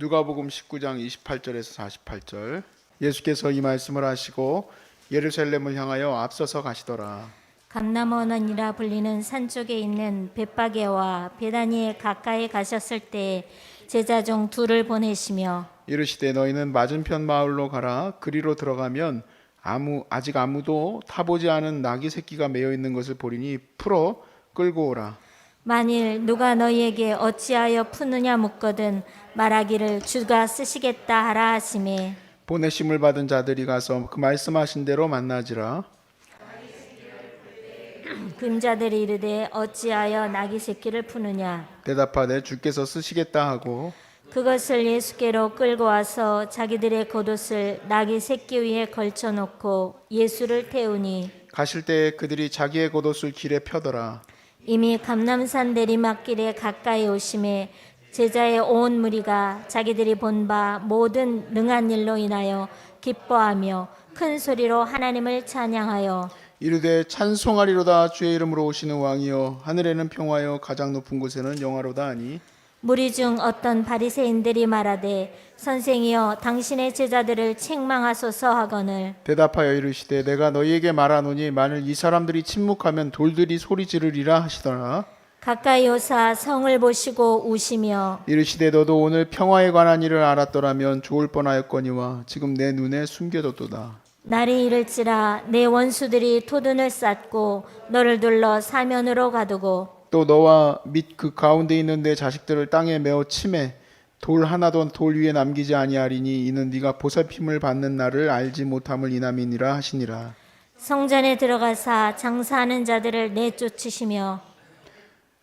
누가복음 19장 28절에서 48절. 예수께서 이 말씀을 하시고 예루살렘을 향하여 앞서서 가시더라. 감람원이라 불리는 산 쪽에 있는 벳바게와 베다니에 가까이 가셨을 때 제자 중 둘을 보내시며 이르시되 너희는 맞은편 마을로 가라. 그리로 들어가면 아직 아무도 타보지 않은 나귀 새끼가 매여 있는 것을 보리니 풀어 끌고 오라. 만일 누가 너희에게 어찌하여 푸느냐 묻거든 말하기를 주가 쓰시겠다 하라 하시매 보내심을 받은 자들이 가서 그 말씀하신 대로 만나지라. 근자들이 이르되 어찌하여 나귀 새끼를 푸느냐 대답하되 주께서 쓰시겠다 하고 그것을 예수께로 끌고 와서 자기들의 겉옷을 나귀 새끼 위에 걸쳐놓고 예수를 태우니 가실 때 그들이 자기의 겉옷을 길에 펴더라. 이미 감람산 내리막길에 가까이 오심에 제자의 온 무리가 자기들이 본 바 모든 능한 일로 인하여 기뻐하며 큰 소리로 하나님을 찬양하여 이르되 찬송하리로다 주의 이름으로 오시는 왕이여 하늘에는 평화여 가장 높은 곳에는 영화로다 하니 무리 중 어떤 바리새인들이 말하되 선생이여 당신의 제자들을 책망하소서 하거늘 대답하여 이르시되 내가 너희에게 말하노니 만일 이 사람들이 침묵하면 돌들이 소리 지르리라 하시더라. 가까이 오사 성을 보시고 우시며 이르시되 너도 오늘 평화에 관한 일을 알았더라면 좋을 뻔하였거니와 지금 내 눈에 숨겨졌도다. 날이 이를지라 내 원수들이 토둔을 쌓고 너를 둘러 사면으로 가두고 또 너와 및 그 가운데 있는 내 자식들을 땅에 메어 치매 돌 하나도 돌 위에 남기지 아니하리니 이는 네가 보살핌을 받는 날을 알지 못함을 인함이니라 하시니라. 성전에 들어가사 장사하는 자들을 내쫓으시며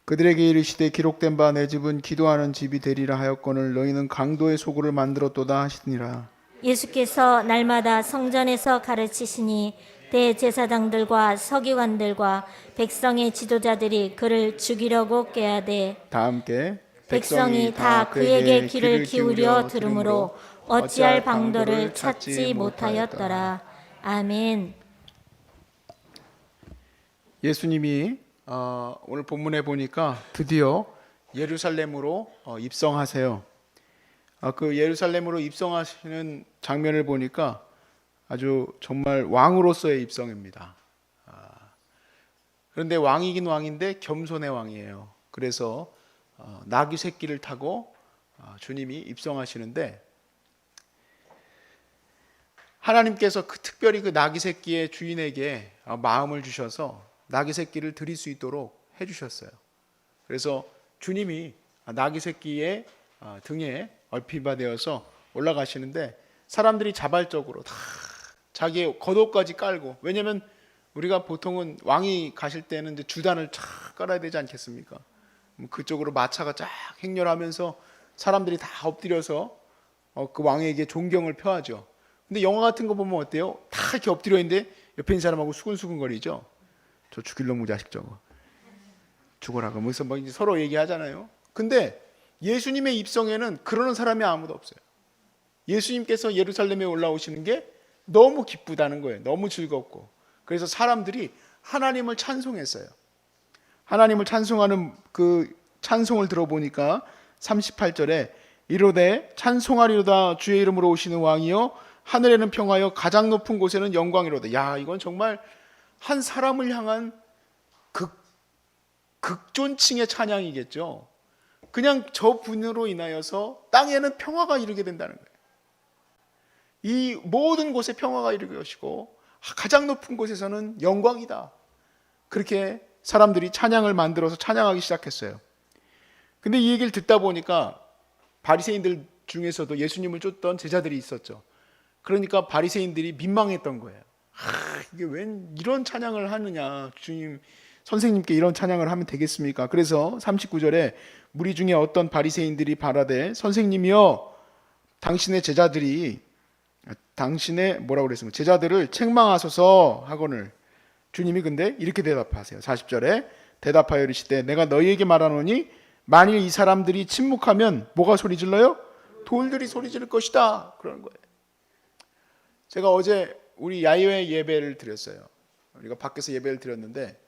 그들에게 이르시되 기록된 바 내 집은 기도하는 집이 되리라 하였거늘 너희는 강도의 소굴을 만들었도다 하시니라. 예수께서 날마다 성전에서 가르치시니 대제사장들과 서기관들과 백성의 지도자들이 그를 죽이려고 꾀하되 다 함께 백성이 다 그에게 귀를 기울여 들으므로 어찌할 방도를 찾지 못하였더라. 아멘. 예수님이 오늘 본문에 보니까 드디어 예루살렘으로 입성하세요. 그 예루살렘으로 입성하시는 장면을 보니까 아주 정말 왕으로서의 입성입니다. 그런데 왕이긴 왕인데 겸손의 왕이에요. 그래서 나귀 새끼를 타고 주님이 입성하시는데 하나님께서 특별히 그 나귀 새끼의 주인에게 마음을 주셔서 나귀 새끼를 드릴 수 있도록 해주셨어요. 그래서 주님이 나귀 새끼의 등에 얼핏바 되어서 올라가시는데 사람들이 자발적으로 다 자기의 겉옷까지 깔고, 왜냐하면 우리가 보통은 왕이 가실 때는 이제 주단을 쫙 깔아야 되지 않겠습니까? 그쪽으로 마차가 쫙 행렬하면서 사람들이 다 엎드려서 그 왕에게 존경을 표하죠. 근데 영화 같은 거 보면 어때요? 다 이렇게 엎드려 있는데 옆에 있는 사람하고 수근수근 거리죠. 저 죽일 놈의 자식 저거 죽어라 그러면서 뭐 이제 서로 얘기하잖아요. 근데 예수님의 입성에는 그러는 사람이 아무도 없어요. 예수님께서 예루살렘에 올라오시는 게 너무 기쁘다는 거예요. 너무 즐겁고. 그래서 사람들이 하나님을 찬송했어요. 하나님을 찬송하는 그 찬송을 들어보니까 38절에 이르되 찬송하리로다 주의 이름으로 오시는 왕이여 하늘에는 평화여 가장 높은 곳에는 영광이로다. 야, 이건 정말 한 사람을 향한 극존칭의 찬양이겠죠. 그냥 저 분으로 인하여서 땅에는 평화가 이르게 된다는 거예요. 이 모든 곳에 평화가 이르게 것이고 가장 높은 곳에서는 영광이다. 그렇게 사람들이 찬양을 만들어서 찬양하기 시작했어요. 근데 이 얘기를 듣다 보니까 바리새인들 중에서도 예수님을 쫓던 제자들이 있었죠. 그러니까 바리새인들이 민망했던 거예요. 이게 웬 이런 찬양을 하느냐, 주님 선생님께 이런 찬양을 하면 되겠습니까? 그래서 39절에 무리 중에 어떤 바리새인들이 바라되 선생님이여 당신의 뭐라고 그랬습니까? 제자들을 책망하소서 하거늘 주님이 근데 이렇게 대답하세요. 40절에 대답하여 이르시되 내가 너희에게 말하노니 만일 이 사람들이 침묵하면 뭐가 소리 질러요? 돌들이 소리 지를 것이다. 그러는 거예요. 제가 어제 우리 야외 예배를 드렸어요. 우리가 밖에서 예배를 드렸는데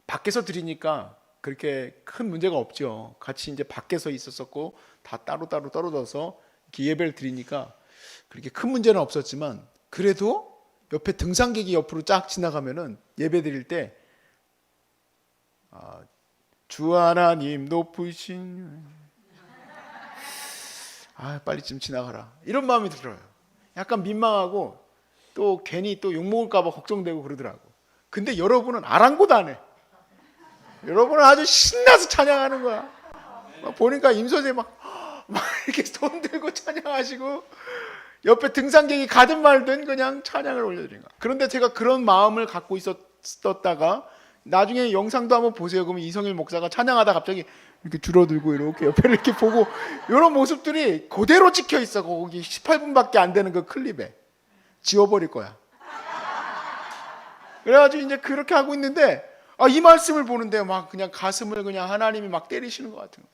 밖에서 드리니까 그렇게 큰 문제가 없죠. 같이 이제 밖에서 있었었고 다 따로따로 떨어져서 이렇게 예배를 드리니까 그렇게 큰 문제는 없었지만, 그래도 옆에 등산객이 옆으로 쫙 지나가면은 예배 드릴 때 주 하나님 높으신, 빨리 좀 지나가라, 이런 마음이 들어요. 약간 민망하고 또 괜히 또 욕먹을까 봐 걱정되고 그러더라고. 근데 여러분은 아랑곳 안 해. 여러분은 아주 신나서 찬양하는 거야. 막 보니까 임소재 막 이렇게 손 들고 찬양하시고, 옆에 등산객이 가든 말든 그냥 찬양을 올려드린 거야. 그런데 제가 그런 마음을 갖고 있었다가 나중에 영상도 한번 보세요. 그러면 이성일 목사가 찬양하다 갑자기 이렇게 줄어들고 이렇게 옆에를 이렇게 보고, 이런 모습들이 그대로 찍혀 있어. 거기 18분밖에 안 되는 그 클립에. 지워버릴 거야. 그래가지고 이제 그렇게 하고 있는데, 이 말씀을 보는데 막 그냥 가슴을 그냥 하나님이 막 때리시는 것 같은 거예요.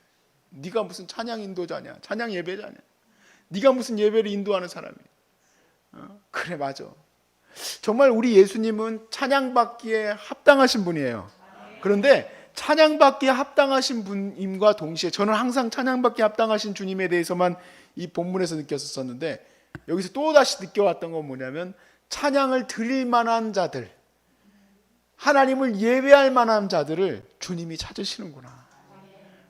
네가 무슨 찬양 인도자냐, 찬양 예배자냐, 네가 무슨 예배를 인도하는 사람이야. 그래, 맞아. 정말 우리 예수님은 찬양받기에 합당하신 분이에요. 그런데 찬양받기에 합당하신 분임과 동시에 저는 항상 찬양받기에 합당하신 주님에 대해서만 이 본문에서 느꼈었는데, 여기서 또다시 느껴왔던 건 뭐냐면, 찬양을 드릴 만한 자들, 하나님을 예배할 만한 자들을 주님이 찾으시는구나.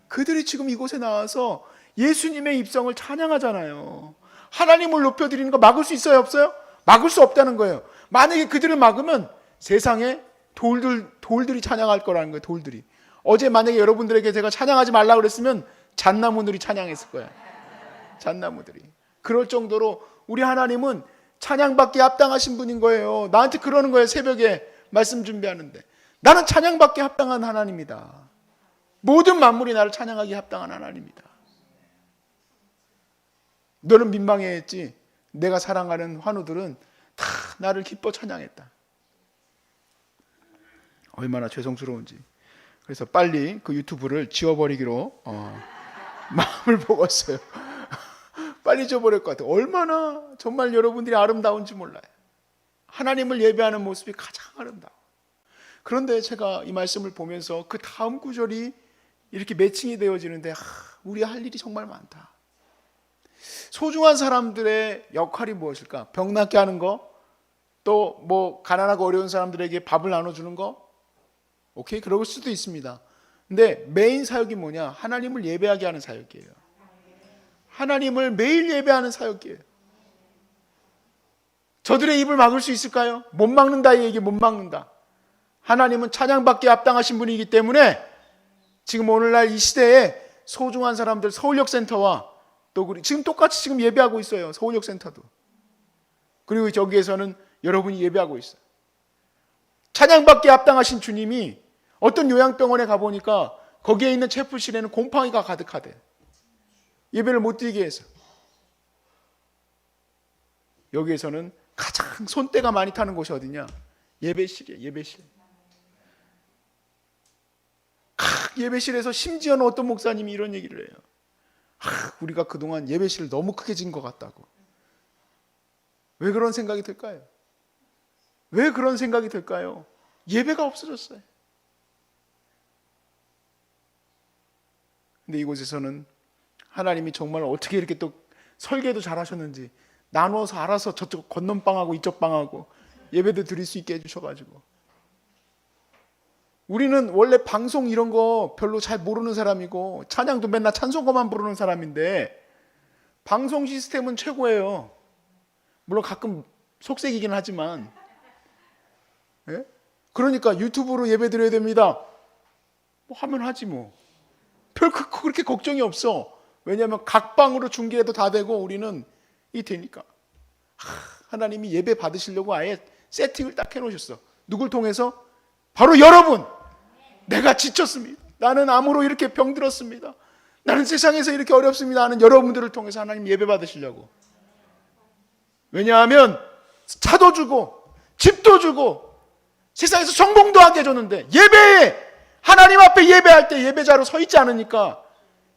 그들이 지금 이곳에 나와서 예수님의 입성을 찬양하잖아요. 하나님을 높여드리는 거 막을 수 있어요, 없어요? 막을 수 없다는 거예요. 만약에 그들을 막으면 세상에 돌들이 찬양할 거라는 거예요. 돌들이. 어제 만약에 여러분들에게 제가 찬양하지 말라고 그랬으면 잣나무들이 찬양했을 거야. 잣나무들이. 그럴 정도로 우리 하나님은 찬양받기에 합당하신 분인 거예요. 나한테 그러는 거예요. 새벽에 말씀 준비하는데, 나는 찬양받기에 합당한 하나님이다. 모든 만물이 나를 찬양하기에 합당한 하나님이다. 너는 민망해했지, 내가 사랑하는 환우들은 다 나를 기뻐 찬양했다. 얼마나 죄송스러운지. 그래서 빨리 그 유튜브를 지워버리기로 마음을 먹었어요. 빨리 지워버릴 것 같아요. 얼마나 정말 여러분들이 아름다운지 몰라요. 하나님을 예배하는 모습이 가장 아름다워. 그런데 제가 이 말씀을 보면서 그 다음 구절이 이렇게 매칭이 되어지는데, 우리 할 일이 정말 많다. 소중한 사람들의 역할이 무엇일까? 병 낫게 하는 거, 또 뭐 가난하고 어려운 사람들에게 밥을 나눠주는 거, 오케이, 그럴 수도 있습니다. 근데 메인 사역이 뭐냐? 하나님을 예배하게 하는 사역이에요. 하나님을 매일 예배하는 사역이에요. 저들의 입을 막을 수 있을까요? 못 막는다, 이 얘기 못 막는다. 하나님은 찬양받기에 합당하신 분이기 때문에 지금 오늘날 이 시대에 소중한 사람들, 서울역센터와 또 지금 똑같이 지금 예배하고 있어요. 서울역센터도. 그리고 저기에서는 여러분이 예배하고 있어요. 찬양받기에 합당하신 주님이 어떤 요양병원에 가보니까 거기에 있는 체풀실에는 곰팡이가 가득하대. 예배를 못 드리게 해서. 여기에서는 가장 손때가 많이 타는 곳이 어디냐? 예배실이에요. 예배실. 예배실에서 심지어는 어떤 목사님이 이런 얘기를 해요. 우리가 그동안 예배실을 너무 크게 진 것 같다고. 왜 그런 생각이 들까요? 왜 그런 생각이 들까요? 예배가 없어졌어요. 근데 이곳에서는 하나님이 정말 어떻게 이렇게 또 설계도 잘하셨는지 나누어서 알아서 저쪽 건넌방하고 이쪽 방하고 예배도 드릴 수 있게 해주셔가지고, 우리는 원래 방송 이런 거 별로 잘 모르는 사람이고 찬양도 맨날 찬송가만 부르는 사람인데 방송 시스템은 최고예요. 물론 가끔 속색이긴 하지만, 예? 그러니까 유튜브로 예배 드려야 됩니다. 뭐 하면 하지 뭐. 별 그렇게 걱정이 없어. 왜냐하면 각 방으로 중계해도 다 되고 우리는 이 되니까. 하나님이 예배 받으시려고 아예 세팅을 딱 해놓으셨어. 누굴 통해서? 바로 여러분. 내가 지쳤습니다. 나는 암으로 이렇게 병들었습니다. 나는 세상에서 이렇게 어렵습니다 하는 여러분들을 통해서 하나님 예배 받으시려고. 왜냐하면 차도 주고 집도 주고 세상에서 성공도 하게 해줬는데 예배에, 하나님 앞에 예배할 때 예배자로 서 있지 않으니까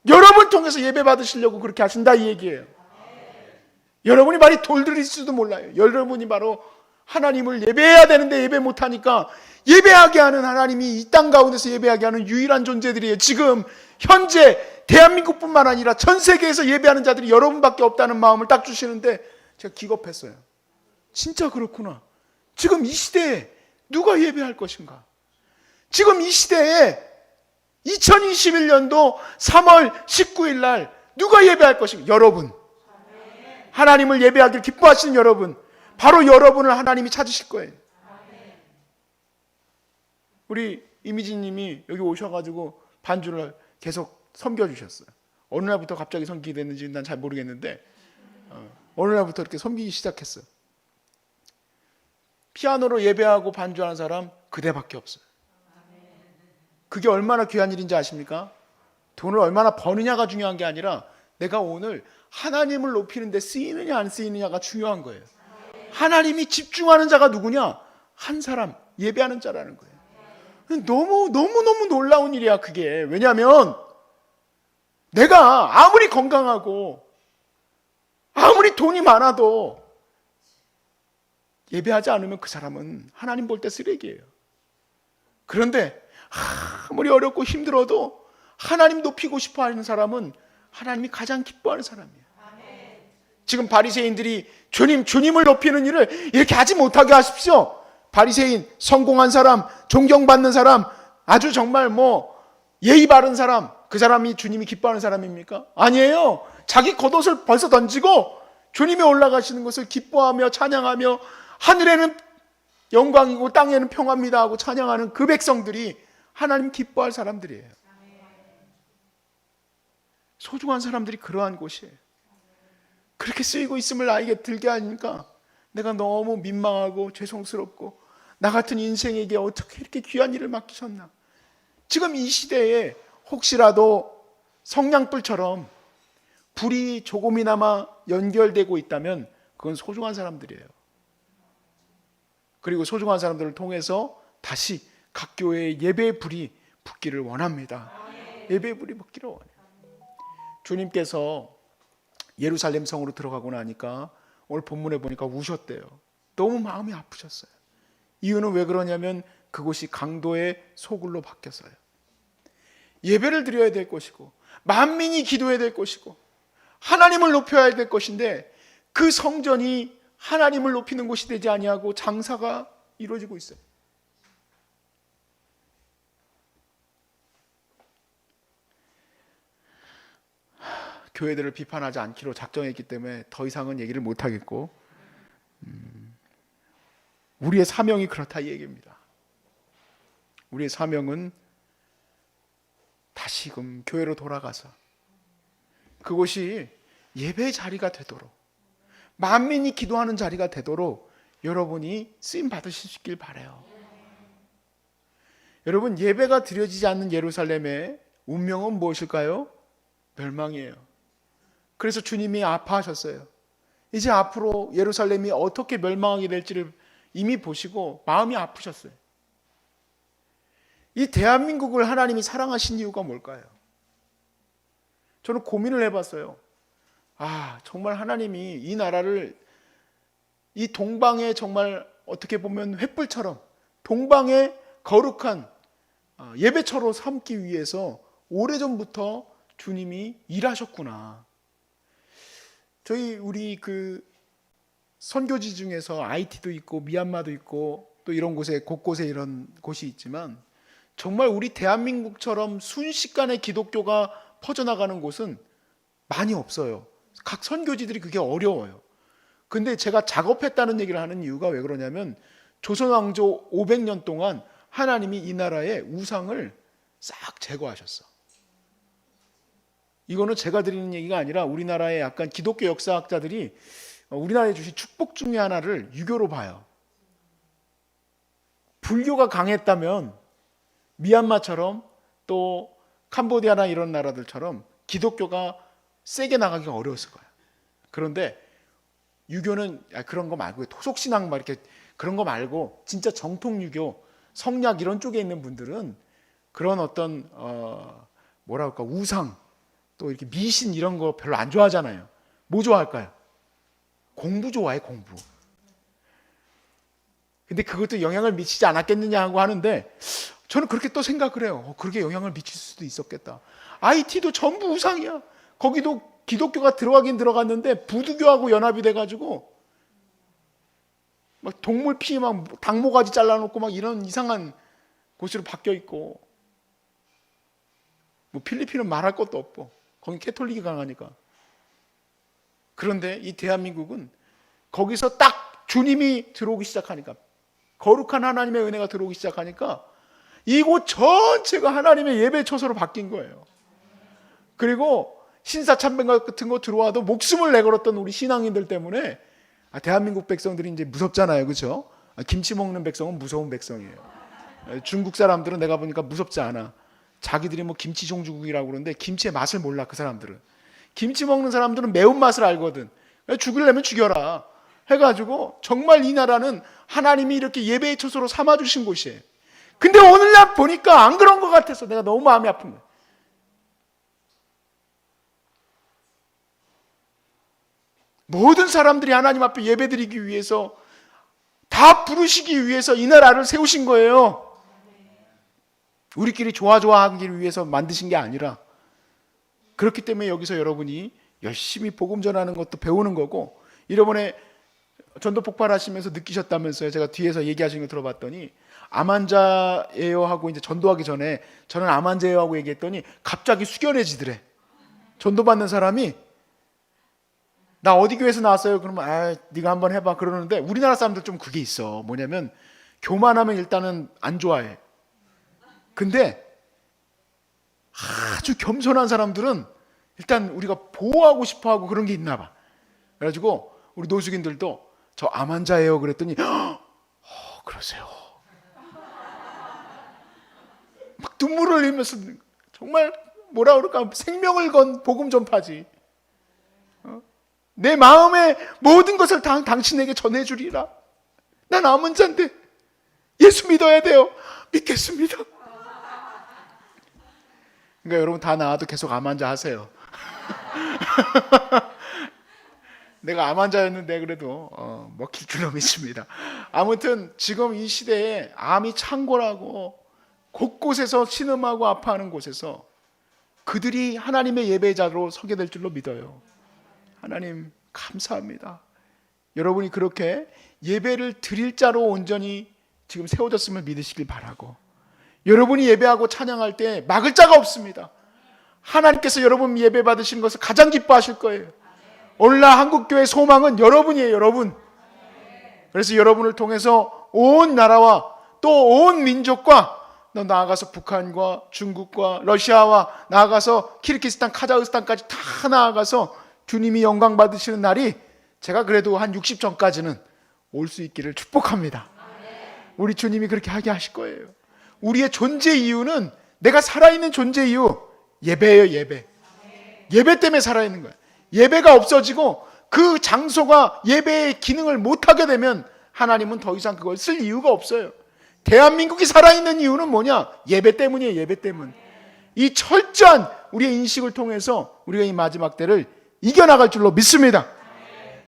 여러분 통해서 예배 받으시려고 그렇게 하신다, 이 얘기예요. 여러분이 말이 돌들일지도 몰라요. 여러분이 바로 하나님을 예배해야 되는데 예배 못하니까 예배하게 하는 하나님이 이 땅 가운데서 예배하게 하는 유일한 존재들이에요. 지금 현재 대한민국뿐만 아니라 전 세계에서 예배하는 자들이 여러분밖에 없다는 마음을 딱 주시는데 제가 기겁했어요. 진짜 그렇구나. 지금 이 시대에 누가 예배할 것인가? 지금 이 시대에 2021년도 3월 19일 날 누가 예배할 것인가? 여러분. 하나님을 예배하길 기뻐하시는 여러분. 바로 여러분을 하나님이 찾으실 거예요. 우리 이미지 님이 여기 오셔가지고 반주를 계속 섬겨주셨어요. 어느 날부터 갑자기 섬기게 됐는지 난 잘 모르겠는데 어느 날부터 이렇게 섬기기 시작했어요. 피아노로 예배하고 반주하는 사람 그대밖에 없어요. 그게 얼마나 귀한 일인지 아십니까? 돈을 얼마나 버느냐가 중요한 게 아니라 내가 오늘 하나님을 높이는 데 쓰이느냐 안 쓰이느냐가 중요한 거예요. 하나님이 집중하는 자가 누구냐? 한 사람, 예배하는 자라는 거예요. 너무 놀라운 일이야 그게. 왜냐하면 내가 아무리 건강하고 아무리 돈이 많아도 예배하지 않으면 그 사람은 하나님 볼 때 쓰레기예요. 그런데 아무리 어렵고 힘들어도 하나님 높이고 싶어 하는 사람은 하나님이 가장 기뻐하는 사람이에요. 지금 바리새인들이 주님을 높이는 일을 이렇게 하지 못하게 하십시오. 바리새인, 성공한 사람, 존경받는 사람, 아주 정말 예의 바른 사람, 그 사람이 주님이 기뻐하는 사람입니까? 아니에요. 자기 겉옷을 벌써 던지고 주님이 올라가시는 것을 기뻐하며 찬양하며 하늘에는 영광이고 땅에는 평화입니다 하고 찬양하는 그 백성들이 하나님 기뻐할 사람들이에요. 소중한 사람들이 그러한 곳이에요. 그렇게 쓰이고 있음을 나에게 들게 하니까 내가 너무 민망하고 죄송스럽고 나 같은 인생에게 어떻게 이렇게 귀한 일을 맡기셨나. 지금 이 시대에 혹시라도 성냥불처럼 불이 조금이나마 연결되고 있다면 그건 소중한 사람들이에요. 그리고 소중한 사람들을 통해서 다시 각 교회의 예배의 불이 붙기를 원합니다. 예배의 불이 붙기를 원해요. 주님께서 예루살렘 성으로 들어가고 나니까 오늘 본문에 보니까 우셨대요. 너무 마음이 아프셨어요. 이유는 왜 그러냐면 그곳이 강도의 소굴로 바뀌었어요. 예배를 드려야 될 것이고 만민이 기도해야 될 것이고 하나님을 높여야 될 것인데 그 성전이 하나님을 높이는 곳이 되지 아니하고 장사가 이루어지고 있어요. 교회들을 비판하지 않기로 작정했기 때문에 더 이상은 얘기를 못하겠고 우리의 사명이 그렇다 이 얘기입니다. 우리의 사명은 다시금 교회로 돌아가서 그곳이 예배의 자리가 되도록 만민이 기도하는 자리가 되도록 여러분이 쓰임 받으시길 바라요. 여러분, 예배가 드려지지 않는 예루살렘의 운명은 무엇일까요? 멸망이에요. 그래서 주님이 아파하셨어요. 이제 앞으로 예루살렘이 어떻게 멸망하게 될지를 이미 보시고 마음이 아프셨어요. 이 대한민국을 하나님이 사랑하신 이유가 뭘까요? 저는 고민을 해봤어요. 정말 하나님이 이 나라를 이 동방의 정말 어떻게 보면 횃불처럼 동방의 거룩한 예배처로 삼기 위해서 오래전부터 주님이 일하셨구나. 우리 선교지 중에서 IT도 있고 미얀마도 있고 또 이런 곳에 곳곳에 이런 곳이 있지만 정말 우리 대한민국처럼 순식간에 기독교가 퍼져나가는 곳은 많이 없어요. 각 선교지들이 그게 어려워요. 근데 제가 작업했다는 얘기를 하는 이유가 왜 그러냐면 조선왕조 500년 동안 하나님이 이 나라의 우상을 싹 제거하셨어. 이거는 제가 드리는 얘기가 아니라 우리나라의 약간 기독교 역사학자들이 우리나라에 주신 축복 중에 하나를 유교로 봐요. 불교가 강했다면 미얀마처럼 또 캄보디아나 이런 나라들처럼 기독교가 세게 나가기가 어려웠을 거예요. 그런데 유교는 그런 거 말고 토속신앙 이렇게 그런 거 말고 진짜 정통 유교, 성약 이런 쪽에 있는 분들은 그런 어떤 우상 또 이렇게 미신 이런 거 별로 안 좋아하잖아요. 뭐 좋아할까요? 공부 좋아해, 공부. 근데 그것도 영향을 미치지 않았겠느냐 하고 하는데 저는 그렇게 또 생각을 해요. 그렇게 영향을 미칠 수도 있었겠다. IT도 전부 우상이야. 거기도 기독교가 들어가긴 들어갔는데 부두교하고 연합이 돼가지고 막 동물 피 막 닭모가지 잘라놓고 막 이런 이상한 곳으로 바뀌어 있고, 뭐 필리핀은 말할 것도 없고 거기 캐톨릭이 강하니까. 그런데 이 대한민국은 거기서 딱 주님이 들어오기 시작하니까, 거룩한 하나님의 은혜가 들어오기 시작하니까 이곳 전체가 하나님의 예배 처소로 바뀐 거예요. 그리고 신사참배 같은 거 들어와도 목숨을 내걸었던 우리 신앙인들 때문에 대한민국 백성들이 이제 무섭잖아요, 그렇죠? 김치 먹는 백성은 무서운 백성이에요. 중국 사람들은 내가 보니까 무섭지 않아. 자기들이 뭐 김치 종주국이라고 그러는데 김치의 맛을 몰라. 그 사람들은 김치 먹는 사람들은 매운맛을 알거든. 죽이려면 죽여라 해가지고 정말 이 나라는 하나님이 이렇게 예배의 처소로 삼아주신 곳이에요. 근데 오늘날 보니까 안 그런 것 같아서 내가 너무 마음이 아픈 거예요. 모든 사람들이 하나님 앞에 예배드리기 위해서, 다 부르시기 위해서 이 나라를 세우신 거예요. 우리끼리 좋아하기 위해서 만드신 게 아니라. 그렇기 때문에 여기서 여러분이 열심히 복음 전하는 것도 배우는 거고, 이번에 전도 폭발하시면서 느끼셨다면서요. 제가 뒤에서 얘기하시는 거 들어봤더니 암 환자예요 하고 이제 전도하기 전에 저는 암 환자예요 하고 얘기했더니 갑자기 숙연해지더래. 전도 받는 사람이 나 어디 교회에서 나왔어요? 그러면 네가 한번 해봐 그러는데, 우리나라 사람들 좀 그게 있어. 뭐냐면 교만하면 일단은 안 좋아해. 근데 아주 겸손한 사람들은 일단 우리가 보호하고 싶어하고 그런 게 있나 봐. 그래가지고 우리 노숙인들도 저 암 환자예요 그랬더니 그러세요. 막 눈물을 흘리면서 정말 뭐라 그럴까, 생명을 건 복음 전파지. 내 마음의 모든 것을 당신에게 전해주리라. 난 암 환자인데 예수 믿어야 돼요. 믿겠습니다. 그러니까 여러분 다 나와도 계속 암 환자 하세요. 내가 암 환자였는데 그래도 먹힐 줄로 믿습니다. 아무튼 지금 이 시대에 암이 창궐하고 곳곳에서 신음하고 아파하는 곳에서 그들이 하나님의 예배자로 서게 될 줄로 믿어요. 하나님 감사합니다. 여러분이 그렇게 예배를 드릴 자로 온전히 지금 세워졌음을 믿으시길 바라고, 여러분이 예배하고 찬양할 때 막을 자가 없습니다. 하나님께서 여러분 예배 받으시는 것을 가장 기뻐하실 거예요. 오늘날 한국교회 소망은 여러분이에요, 여러분. 그래서 여러분을 통해서 온 나라와 또 온 민족과, 나아가서 북한과 중국과 러시아와 나아가서 키르기스탄, 카자흐스탄까지 다 나아가서 주님이 영광 받으시는 날이 제가 그래도 한 60 전까지는 올 수 있기를 축복합니다. 우리 주님이 그렇게 하게 하실 거예요. 우리의 존재 이유는, 내가 살아있는 존재 이유 예배예요. 예배. 예배 때문에 살아있는 거예요. 예배가 없어지고 그 장소가 예배의 기능을 못하게 되면 하나님은 더 이상 그걸 쓸 이유가 없어요. 대한민국이 살아있는 이유는 뭐냐? 예배 때문이에요. 예배 때문. 이 철저한 우리의 인식을 통해서 우리가 이 마지막 때를 이겨나갈 줄로 믿습니다.